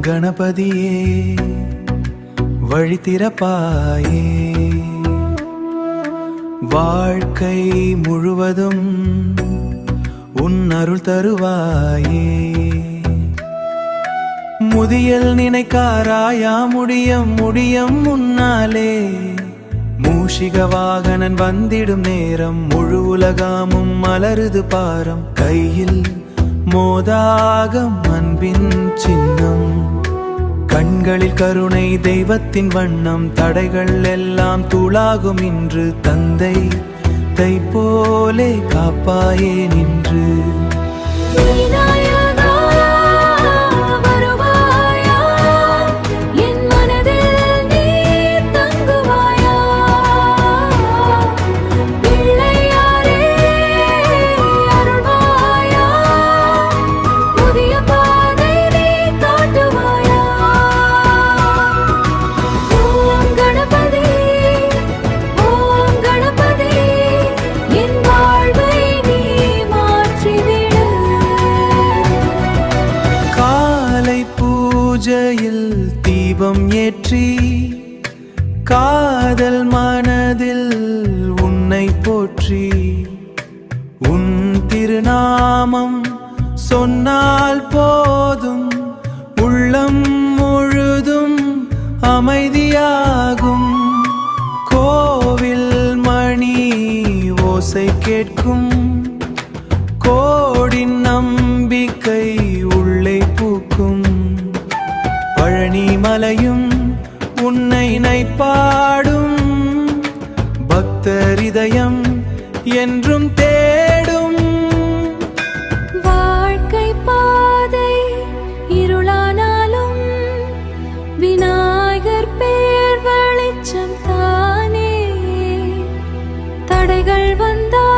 கணபதியே வழி திறப்பாயே, வாழ்க்கை முழுவதும் உன் அருள் தருவாயே. முதியல் நினைக்காராயா முடியம் முடியம் முன்னாலே, மூஷிக வாகனன் வந்திடும் நேரம் முழு உலகாமும் மலருது பாரம். கையில் மோதாகம் அன்பின் சின்னம், கண்களில் கருணை தெய்வத்தின் வண்ணம். தடைகள் எல்லாம் தூளாகும் இன்று, தந்தை தை போலே காப்பாயே நின்று. பூஜையில் தீபம் ஏற்றி காதல் மனதில் உன்னை போற்றி, உன் திருநாமம் சொன்னால் போதும் உள்ளம் முழுதும் அமைதியாகும். கோவில் மணி ஓசை கேட்கும், கோடி நம்பிக்கை உள்ளே பூக்கும். பழனி மலையும் உன்னை நைப்பாடும், பக்தர் இதயம் என்றும் தேடும். வாழ்க்கை பாதை இருளானாலும் விநாயகர் பேர் வெளிச்சம் தானே. தடைகள் வந்தால்